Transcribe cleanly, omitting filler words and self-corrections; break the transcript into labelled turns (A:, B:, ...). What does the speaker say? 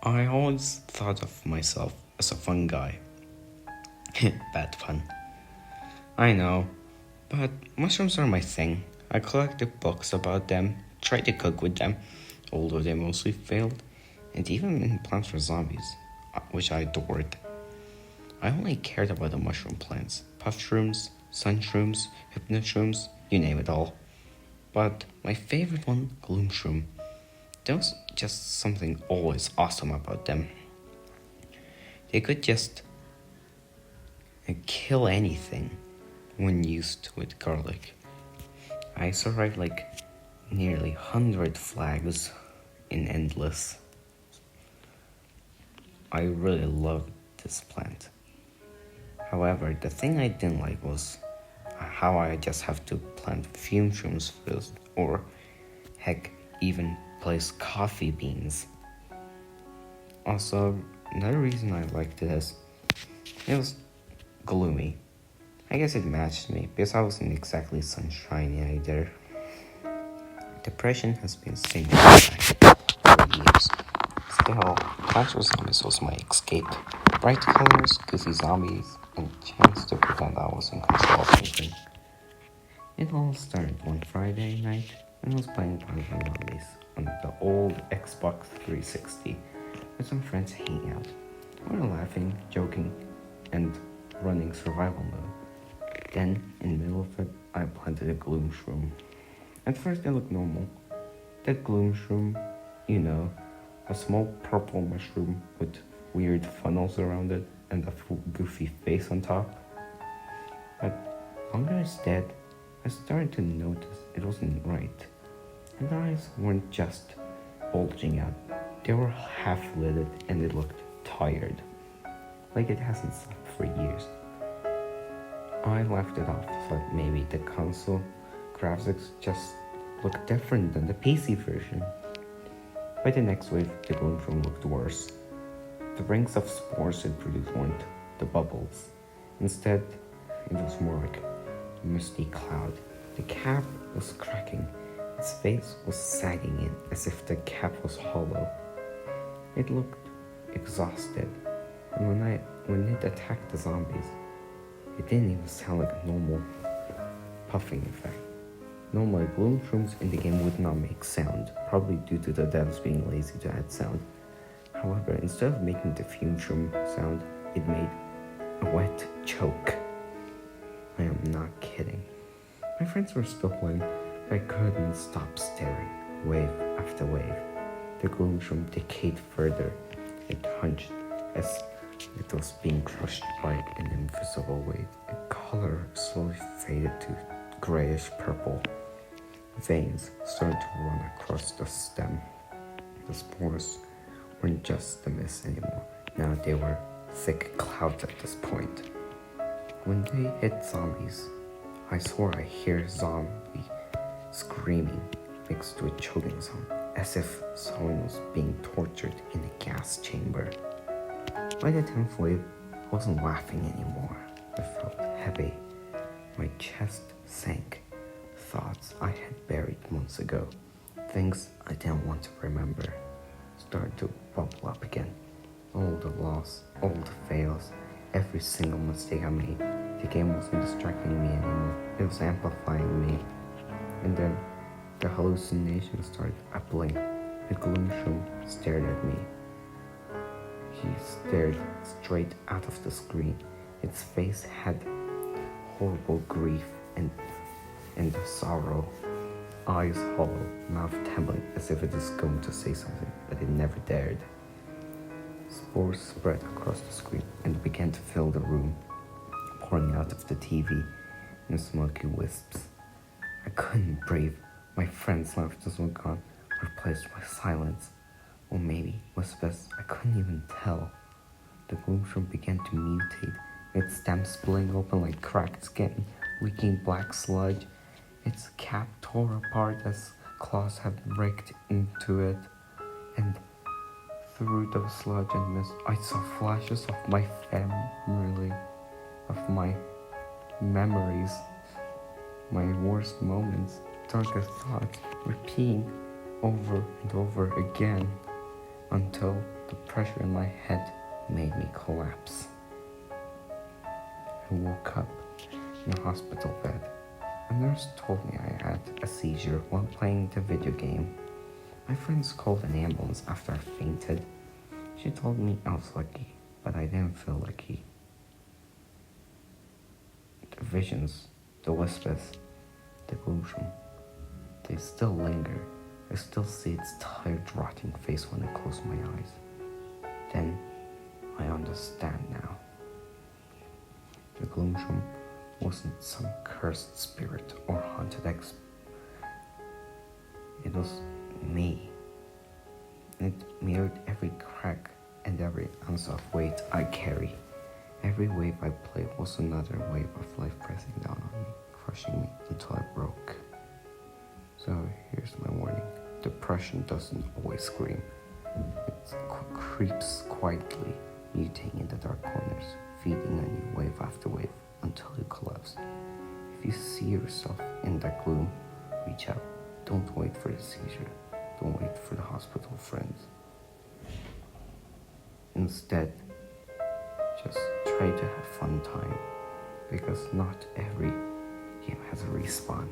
A: I always thought of myself as a fun guy. Bad fun. I know, but mushrooms are my thing. I collected books about them, tried to cook with them, although they mostly failed, and even in Plants for Zombies, which I adored. I only cared about the mushroom plants, puff shrooms, sun shrooms, hypno shrooms, you name it all. But my favorite one, Gloom shroom. There was just something always awesome about them. They could just kill anything when used with garlic. I survived like nearly 100 flags in Endless. I really loved this plant. However, the thing I didn't like was how I just have to plant fume shrooms first, or heck, even place coffee beans. Also, another reason I liked it is it was gloomy. I guess it matched me because I wasn't exactly sunshiny either. Depression has been singing for years. Still, Plants vs. Zombies was my escape. Bright colors, goofy zombies, and a chance to pretend I was in control of something. It all started one Friday night when I was playing Plants vs. Zombies on the old Xbox 360 with some friends hanging out. We were laughing, joking, and running survival mode. Then, in the middle of it, I planted a Gloom shroom. At first it looked normal. The Gloom shroom, a small purple mushroom with weird funnels around it and a goofy face on top. But longer as dead, I started to notice it wasn't right. And the eyes weren't just bulging out, they were half lidded and it looked tired, like it hasn't slept for years. I left it off, thought maybe the console graphics just looked different than the PC version. By the next wave, the Gloom shroom looked worse. The rings of spores it produced weren't the bubbles. Instead, it was more like a misty cloud. The cap was cracking. Its face was sagging in as if the cap was hollow. It looked exhausted, and when it attacked the zombies, it didn't even sound like a normal puffing effect. Normally, Gloom shrooms in the game would not make sound, probably due to the devs being lazy to add sound. However, instead of making the fume shroom sound, it made a wet choke. I am not kidding. My friends were still playing, but I couldn't stop staring, wave after wave. The Gloom shroom decayed further. It hunched as it was being crushed by an invisible wave. The color slowly faded to grayish purple. Veins started to run across the stem. The spores weren't just a mist anymore. Now they were thick clouds at this point. When they hit zombies, I swore I hear zombie screaming mixed with choking sound, as if someone was being tortured in a gas chamber. By the 10th wave, I wasn't laughing anymore. I felt heavy. My chest sank. Thoughts I had buried months ago, things I didn't want to remember, started to bubble up again. All the loss, all the fails, every single mistake I made. The game wasn't distracting me anymore, it was amplifying me. And then the hallucination started. I blinked. The Gloom shroom stared at me. He stared straight out of the screen. Its face had horrible grief and sorrow. Eyes hollow, mouth trembling as if it is going to say something, but it never dared. Spores spread across the screen and began to fill the room, pouring out of the TV in smoky wisps. I couldn't breathe. My friends' laughter was gone, replaced by silence. Or maybe was best, I couldn't even tell. The Gloom shroom began to mutate, its stem splitting open like cracked skin, leaking black sludge. Its cap tore apart as claws had raked into it, and through the sludge and mist, I saw flashes of my family, of my memories, my worst moments, darkest thoughts, repeating over and over again until The pressure in my head made me collapse. I woke up in a hospital bed. A nurse told me I had a seizure while playing the video game. My friends called an ambulance after I fainted. She told me I was lucky, but I didn't feel lucky. The visions, the whispers, the Gloom, they still linger. I still see its tired, rotting face when I close my eyes. Then I understand now. The Gloom wasn't some cursed spirit or haunted It was me. It mirrored every crack and every ounce of weight I carry. Every wave I played was another wave of life pressing down on me, crushing me until I broke. So here's my warning. Depression doesn't always scream. It creeps quietly, mutating in the dark corners, feeding on you wave after wave until you collapse. If you see yourself in that gloom, reach out. Don't wait for the seizure. Don't wait for the hospital friends. Instead, just try to have fun time, because not every game has a respawn.